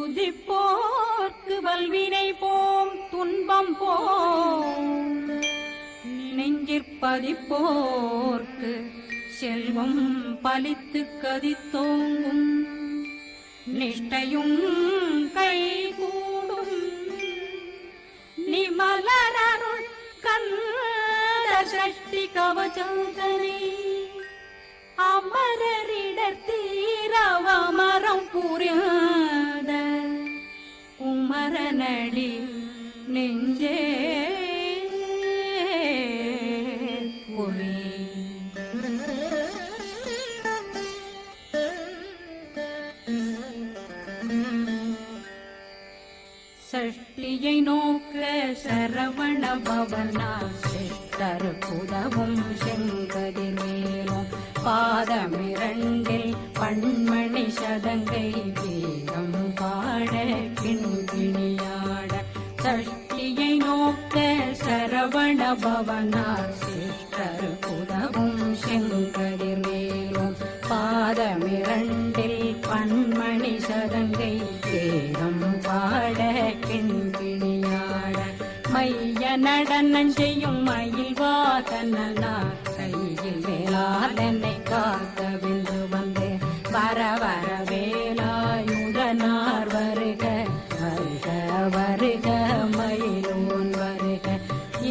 துதிப்போர்க்கு வல்வினை போம் துன்பம் போம் நெஞ்சிற்பதிப்போர்க்கு செல்வம் பலித்து கதித்தோங்கும் நிஷ்டையும் கைகூடும் நிமலனருள் கந்த சஷ்டி கவசந்தனை அமரரிடத்தீரவமரம் புரியாத குமரனடி நெஞ்சே புரி சஷ்டியை நோக்க சரவண பவனா சித்தர் புதவும் செங்கதிர் மேலும் பாதமிரண்டில் பண்மணி சதங்கை வீரம் பாட கிண்கிணியாட சஷ்டியை நோக்க சரவண பவனா சித்தர் புதவும் செங்கதிர் மேலும் பாதமிரண்டில் பண்மணி சதங்கை வீரம் பாட கிண்கிணியாட மைய நடனம் செய்யும் மயில் வாதனா கையில் வேளாளனை காக்க விந்து வந்து வர வர வேலாயுதனார் வருக வருக வருக மயிலோன் வருக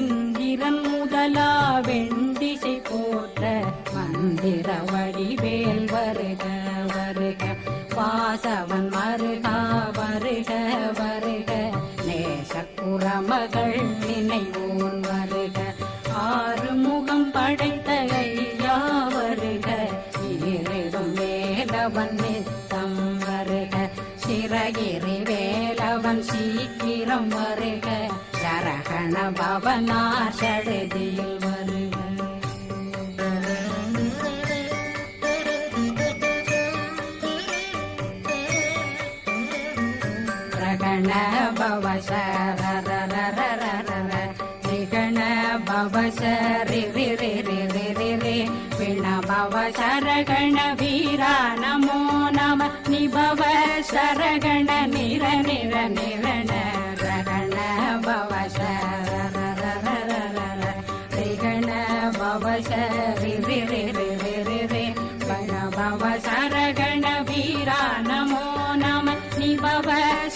இந்திரன் முதலா வெண்டிசை போற்ற மந்திர வடிவேல் வருக வருக வாசவன் மருகா வருக வருக நேசக்குறமகள் நினைவோன் வருக ஆறுமுகம் படைத்த ஐயா வருக ஈரிடும் வேலவன் நித்தம் வருக சிறகிரி வேலவன் சீக்கிரம் வருக சரகண பவனார் சடுதியில் வருக ரகண பவ ரிகண பவ சரி பிண பவ சரகண வீரா நமோ நம நிபவ சரகண நிர நிர நிரண ரகண பவ ரிகண பவ சரி பிண பவ சரகண வீரா நமோ நம நிபவ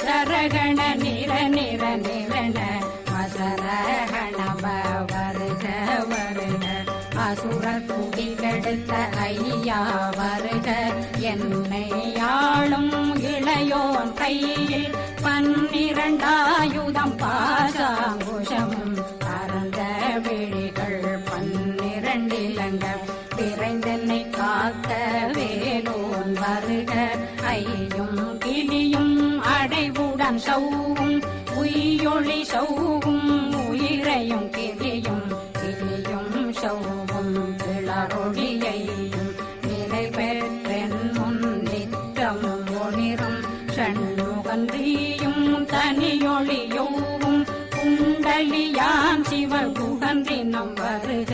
சரகண நிர நிர நிரண மசரகண வருக வருக அசுர குடிகெடுத்த ஐயா வருக என்னை ஆளும் இளையோன் கையில் 12 பாசாங்குஷம் பரந்த விழிகள் 12 இலங்க விரைந்தென்னை காக்க வேலோன் வருக ஐயும் கிளியும் அடைவுடன் சௌவும் உயிரொளி சௌவும் உயிரையும் கிளியும் கிளியும் சௌவும் கிளரொளியையும் நிலை பெற்றென் முன் நித்தமும் ஒளிரும் ஷண்முகன்றியும் தனியொளியோவும் குண்டலியான் சிவகுகன்றினம் வருக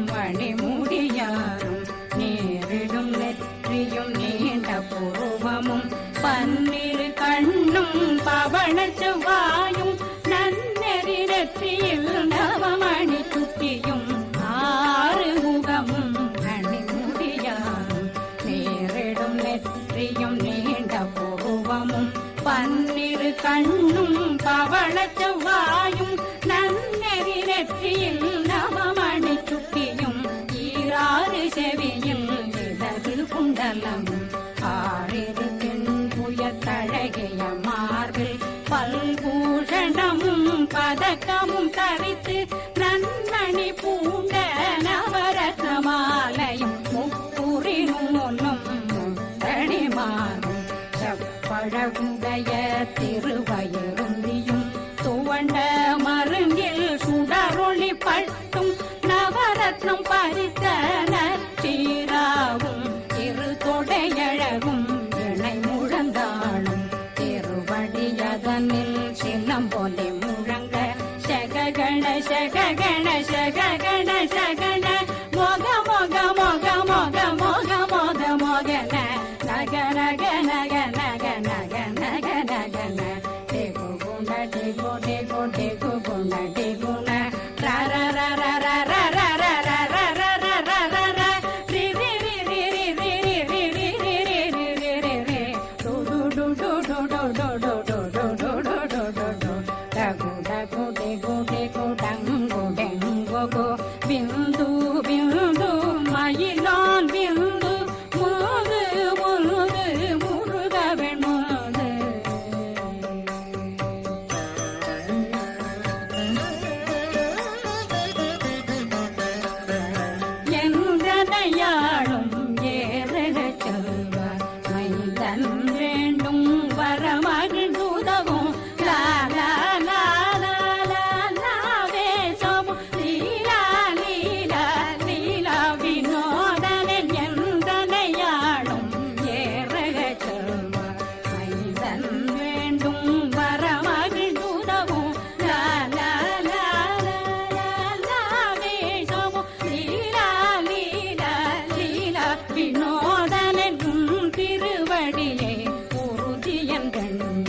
மணிமுடியாரும் நேரிடும் நெற்றியும் நீண்ட பூர்வமும் 12 கண்ணும் பவன செவ்வாயும் நன்னெறி நெற்றியில் நவமணி சுட்டியும் 6 முகமும் மணிமுடியாரும் நேரிடும் நெற்றியும் நீண்ட பூர்வமும் 12 கண்ணும் பவன செவ்வாயும் நன்னெறி நெற்றியில் நவமணி சுட்டியும் 6 செவியில் இடது குண்டலம் 6 தென்புயத்தழகிய மார்பில் பல்பூஷணமும் பதக்கமும் தரித்து நன்மணி பூண்ட நவரத்ன மாலையும் முப்புரினும் ஒன்னும் தனிமாறும் செப்பழகுடைய திருவயருந்தியும் துவண்ட மருங்கில் சுடரொளி பட்டும் நவரத்னம் பறித்த நச்சீராவும் இரு தொடையழகும் இணை முழந்தாளும் திருவடியதனில் சிலம் போலே முழங்க சககண சககண வினோதனும் திருவடியை உறுதியன் கண்ணும்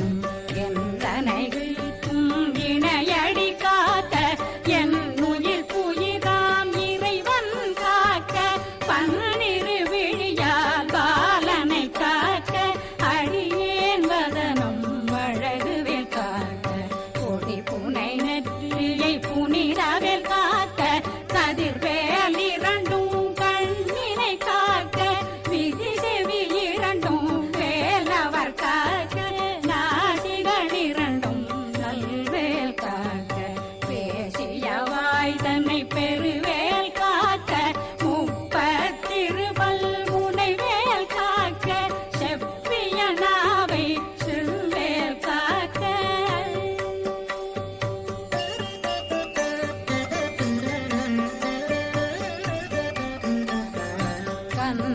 எந்தனை வீழ்த்தும் இணையடி காக்க என் உயிர் புயிராம் இறைவன் காக்க பன்னிரு விழியால் பாலனை காக்க அடியேன் வதனம் வழகுவேல் காக்க கொடி புனை நெற்றியை புனிதவேல் காக்க கதிர்வேல் இரண்டும் கண்ணினை காக்க விதி செவி இரண்டும் வேலவர் காக்க நாசிகள் இரண்டும் நல்வேல் காக்க பேசிய வாய் தன்னை பெருவேல் காக்க முப்பத்திருபல் முனைவேல் காக்க செப்பிய நாவை செல்வேல் காக்க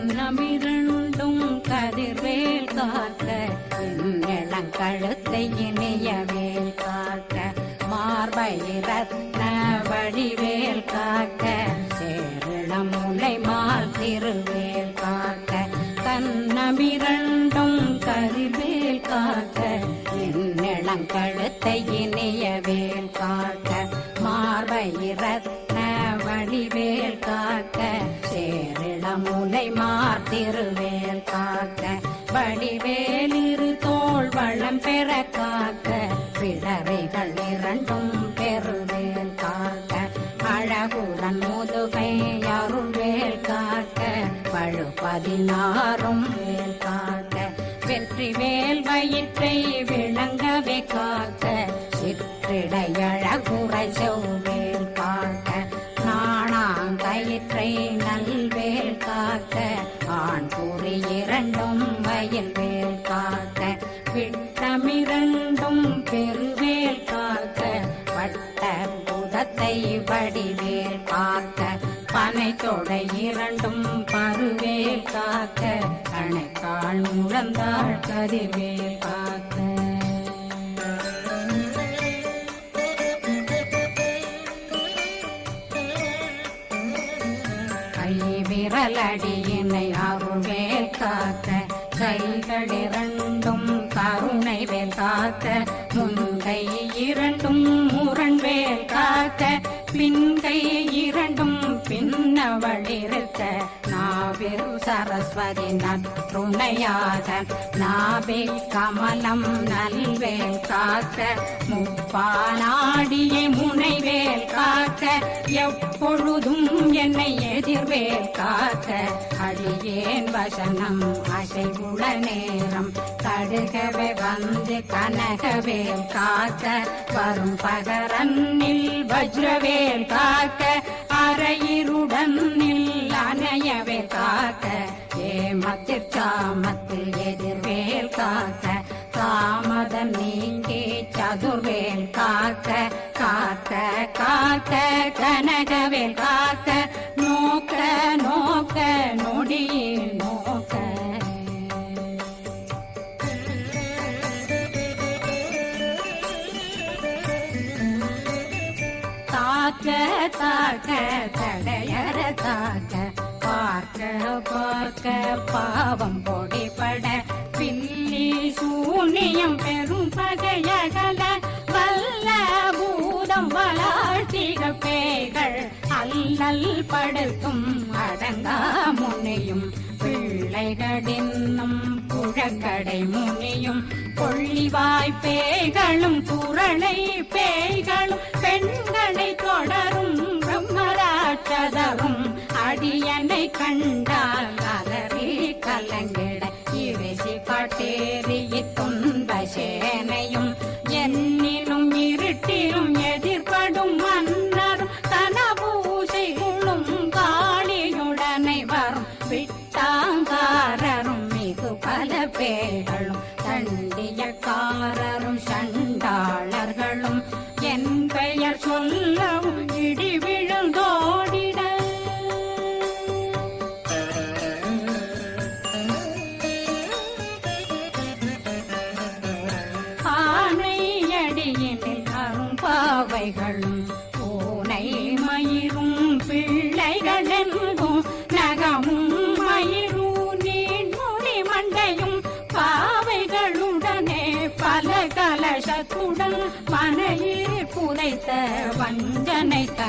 கண்ணமிரண்டும் கதிர்வேல் காக்க இளங்கழுத்தை இணையவேல் காக்க மார்பை ரத்ன வடிவேல் காக்க சேரிளம் முலை மால் திருவேல் காக்க கண்ணமிரண்டும் கதிர்வேல் காக்க இளங்கழுத்தை இணையவேல் காக்க மார்பை ரத்ன வடிவேல் காக்க சேரிளம் முலை மார் திருவேல் காக்க வடிவேல் இரு தோள் வளம் பெற காக்க பிடரைகள் இரண்டும் பெருவேல் காக்க அழகுடன் முதுகை அருள்வேல் காக்க பழு 16 வேல் காக்க வெற்றி வேல் வயிற்றை விளங்கவே காக்க சிற்றிடை அழகுரை செவ்வேல் காக்க நாணாங்கயிற்றை நல்வேல் காக்க ஆண் குறி இரண்டும் வயல் வேல் காக்க விட்டமிரண்டும் பெருவேல் காக்க வட்ட புதத்தை வடிவேல் காக்க பனை தொடை இரண்டும் பருவேல் காக்க கணைக்கால் முழந்தாள் கதிர்வேல் காக்க விரலடியினை அருள்வேல் காக்க கைகள் இரண்டும் கருணை வேல் காக்க முன்கை இரண்டும் முரண்வேல் காக்க பின்கை இரண்டும் பின்னவளிருக்க நாவில் சரஸ்வதி நற்றுணையாக நாவே கமலம் நல்வேல் காக்க முப்பானாடியை முனைவேல் காக்க எப்பொழுதும் என்னை எதிர்வேல் காக்க அடியேன் வசனம் அசைவுள நேரம் தடுகவே வந்து கனகவேல் காக்க வரும் பகரன்னில் வஜ்ரவேல் காக்க அரையிருடன் அணையவே காக்க ஏமத்தில் சாமத்தில் எதிர்வேல் காக்க தாமதம் நீங்கி சதுர்வேல் காக்க காக்க காக்க கனகவேல் காக்க நோக்க நோக்க நொடியில் நோக்க தாக்க தாக்க தடையற தாக்க பார்க்க பார்க்க பாவம் பொடிபட பில்லி சூனியம் பெரும் பகையகல வல்ல பூதம் வளாழ்த்திக பேய்கள் அல்லல் படுத்தும் அடங்கா முனையும் பிள்ளைகளின்னும் புழக்கடை முனியும் கொள்ளிவாய் பேய்களும் குரளை பேய்களும் பெண்களை தொடரும் பிரம்மராட்சதரும் அடியனை கண்டால் அலறி கலங்கிட இரிசி காட்டேறி துன்ப சேனையும் என்னிலும் இருட்டிலும் எதிர்படும் மன்னரும் தனபூசைகளும் காளியுடனை வரும் விட்டாங்காரரும் மிகு பல பேர்களும் தண்டியக்காரரும் சண்டாளர்களும் என் பெயர் சொல்லவும் இடி விழுந்தோடிட ஆனையடியினில் அரும்பாவைகளும் பூனை மயிரும் பிள்ளைகளெங்கும் நகமும் மயிரும்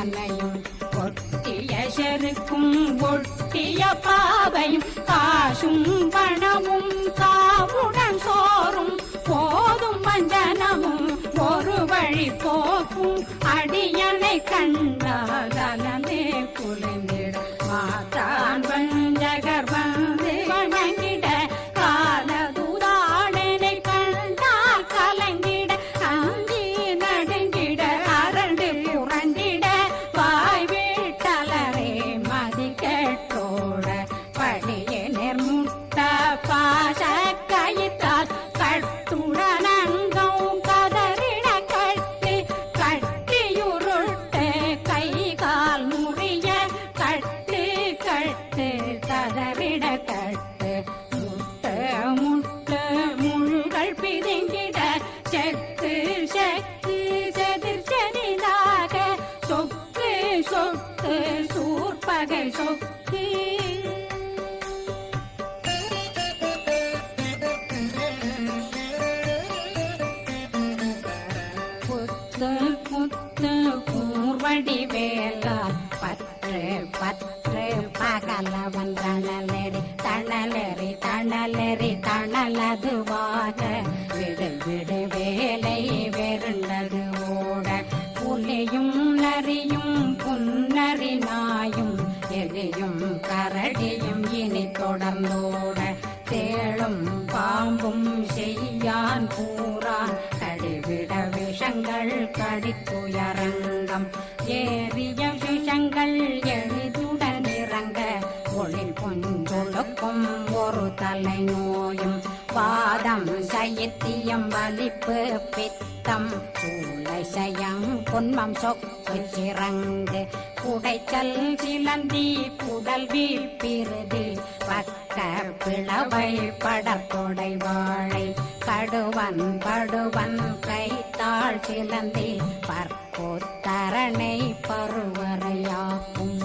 தனையும் ஒட்டிய செருக்கும் ஒட்டிய பாவையும் காசும் பணமும் காவுடன் சோறும் போதும் வஞ்சனமும் ஒரு வழி போக்கும் அடியனை கண்டால் அலந்தே குலைந்திட மாற்றான் வஞ்சகர் வந்து வணங்கிட காலதுதாடனை கண்டால் கலங்கிட அஞ்சி நடுங்கிட அரண்டு புரண்டிட வாய் வீட்டலரே மதி கேட்டோட படியே நிர்முட்ட பாச கயித்தால் கட்டுடனங்கும் கதறிட கட்டு கட்டியுருட்டு கை கால் முறிய கட்டு கட்டு கதறிட கட்டு முட்டு முட்டு முழுகள் பிதுங்கிட செக்கு செக்கு செதிர் செதிதாக சொக்கு சொக்கு சூர்பகை சொக்கு புத்து கூர்வடி வேலால் பற்று பற்று பகலவன் தணலெறி தணலெறி தணலெறி தணலதுவாக விடு விடு வேலை வெருண்டது ஓட புலியும் நரியும் புன்னரி நாயும் எரியும் கரடியும் இனி தொடர்ந்தோட தேளும் பாம்பும் செய்யான் கூறான் கடிவிட விஷங்கள் கடித்துயரங்கம் ஏறிய விஷங்கள் எளிதுடன் இறங்க ஒளில் பொஞ்சொழுக்கும் ஒரு தலை நோயும் வாதம் சைத்தியம் வலிப்பு பித்தம் சூளை சயம் பொன்மம் சொக்கு சிறங்கு குடைச்சல் சிலந்தி புடல் வீழ்பிருதி பக்க பிளவை படத்தொடை வாழை கடுவன் படுவன் கைத்தாள் சிலந்தி பற்போத்தரணை பருவரையாக்கும்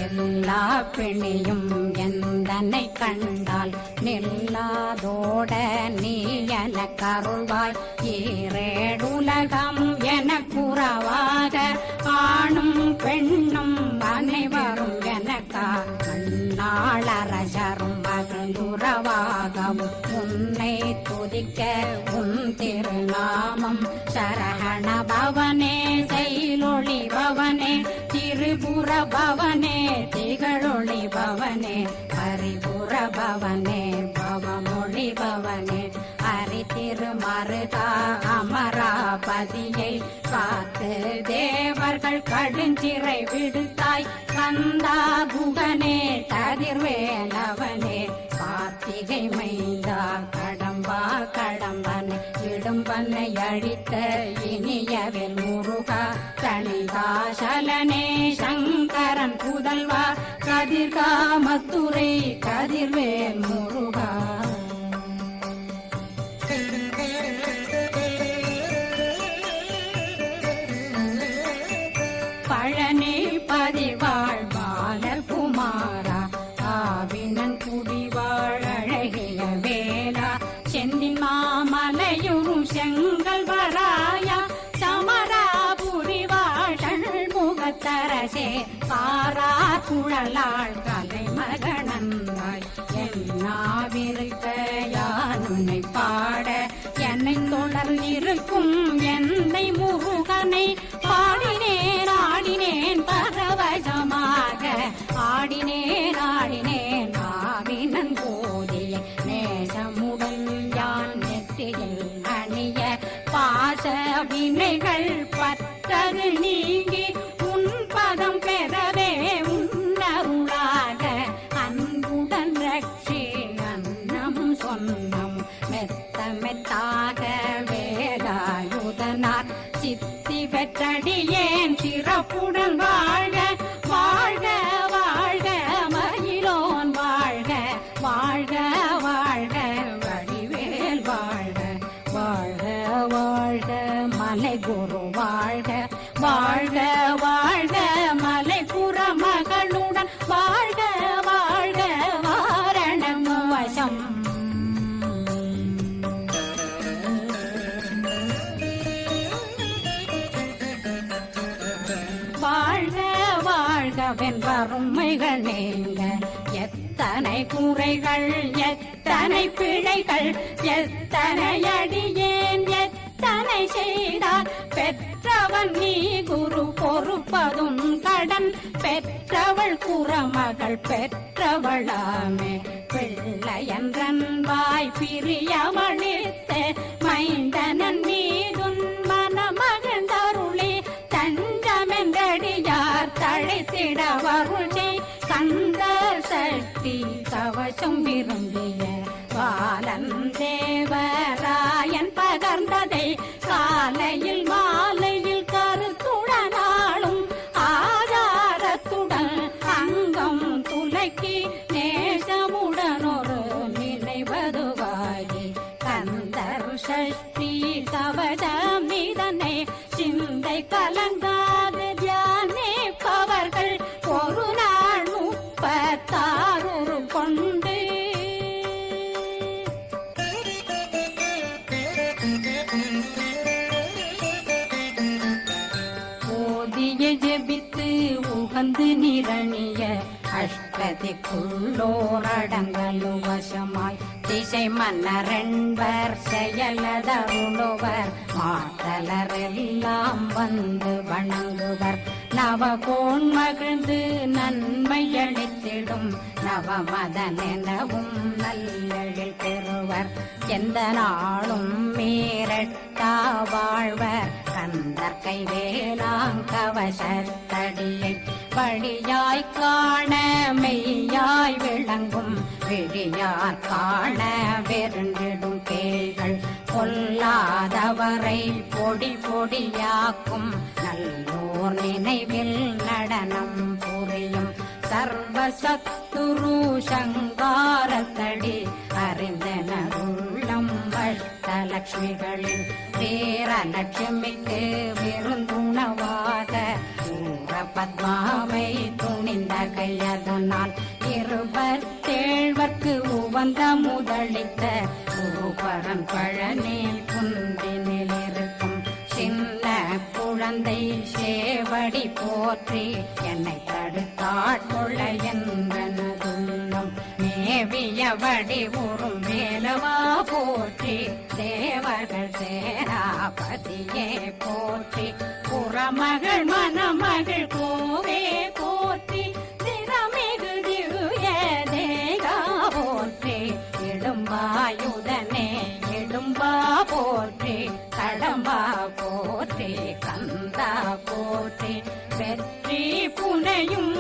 எல்லா பிணியும் எந்தனை கண்டால் நில்லாதோட நீ என கருள்வாய் ஈரேடுலகம் என குறவாக ஆணும் பெண்ணும் அனைவரும் எனக்கா கண்ணாளரசரும் மகிழ்ந்துறவாகவும் உன்னை துதிக்க உன் திருநாமம் சரகண பவனே செயலொளி பவனே திரிபுர பவனே திகழொளி பவனே ஹரிபுர பவனே பவமொழி பவனே ஹரி திருமருகா அமராபதியை காத்து தேவர்கள் கடுஞ்சிறை விடுத்தாய் கந்தா குகனே கதிர்வேலவனே கார்த்திகை மைந்தா கடம்பா கடம்பனை இடும்பனை அழித்த இனியவில் முருகா தணிகாசலனே சங்கரன் புதல்வா கதிர்காமத்துரை கதிர்வேல் முருகா பழனி பதிவாழ் பாலர் குமாரா ஆவினன் குடிவாழ் அழகிய வேளா செந்தின் மாமலையும் செங்கல் வராயா சமராபுரிவாழ் முகத்தரசே பாரா குழலாள் கலை மகனந்தாய் என்னாவிருக்க யானுனை பாட என்னை தொடர் இருக்கும் என்னை முருகனை பாடினேன் ஆடினேன் பரவசமாக ஆடினேன் ஆடினேன் ஆவினன் போதிய நேசமுடன் யான் நெற்றியில் அணிய பாச வினைகள் பத்தது நீங்கி உன் பதம் பெறவே உன்னருளாக அன்புடன் ரட்சி அன்னம் சொன்னம் மெத்த மெத்தாக வேலாயுதனார் சித்தி பெற்றடியேன் சிறப்புடன் வாழ்க வாழ்க வாழ்க மயிலோன் வாழ்க வாழ்க வாழ்க வடிவேல் வாழ்க வாழ்க வாழ்க மலை குரு வாழ்க வாழ்க வாழ்க மலை புற மகளுடன் வாழ்க வாழ்க வாரணம் வசம் என்னவென் வறுமைகள் நீங்க எத்தனை குறைகள் எத்தனை பிழைகள் எத்தனை அடியேன் எத்தனை செய்தார் பெற்றவன் நீ குரு பொறுப்பதும் கடன் பெற்றவள் குறமகள் பெற்றவளாமே பிள்ளையன்றன் வாய் பிரியமளித்து மைந்தனன் மீதுன் மனமகந்தருளி தஞ்சமென்றடியார் தழைத்திட வருளை கந்த சக்தி கவசம் விரும்பிய பாலன் தேவராயன் பகர்ந்ததை காலையில் மாலையில் கருத்துடனாலும் ஆதாரத்துடன் அங்கம் துலக்கி நேசமுடனொரு நினைவதுவாகி கந்தர் சஷ்டி கவசமிதனை சிந்தை கலங்காது தியானிப்பவர்கள் ஒரு நாள் 36 கொண்டு ஓதிய ஜெபித்து உகந்து நிரணிய அஷ்டதிக்குள்ளோரடங்கலு வசமாய் திசை மன்னரென்பர் செயலதருளுவர் மாற்றலரெல்லாம் வந்து வணங்குவர் நவகோன் மகிழ்ந்து நன்மையளித்திடும் நவமதனெனவும் நல்லெழில் பெறுவர் எந்த நாளும் மீறட்டா வாழ்வர் கந்தர் கைவேலாங்கவசத்தடியை வழியாய் காண மெய்யாய் விளங்கும் விழியார் காண வெருண்டிடும் பேய்கள் பொல்லாதவரை பொடி பொடியாக்கும் நல்லோர் நினைவில் நடனம் புரியும் சர்வசத்துரு சங்காரத்தடி அறிந்தனருள்ளம் அஷ்டலட்சுமிகளின் வீரலட்சுமிக்கு விருந்துணவாக பத்மாவை துணிந்த கையதனால் 27 உவந்த முதலித்த பூபரன் பழனில் குந்தினில் இருக்கும் சின்ன குழந்தை சேவடி போற்றி என்னை தடுத்தாட்கொள்ள என்றனதுள்ளம் மேவிய வடிவுறும் வேலவா போற்றி தேவர்கள் சேராபதியே போற்றி புறமகள் மணமகள் கோவே போற்றி திறமிகு திவ்ய தேகா போற்றி இடும்பாயுதனே இடும்பா போற்றி கடம்பா போற்றி கந்தா போற்றி வெற்றி புனையும்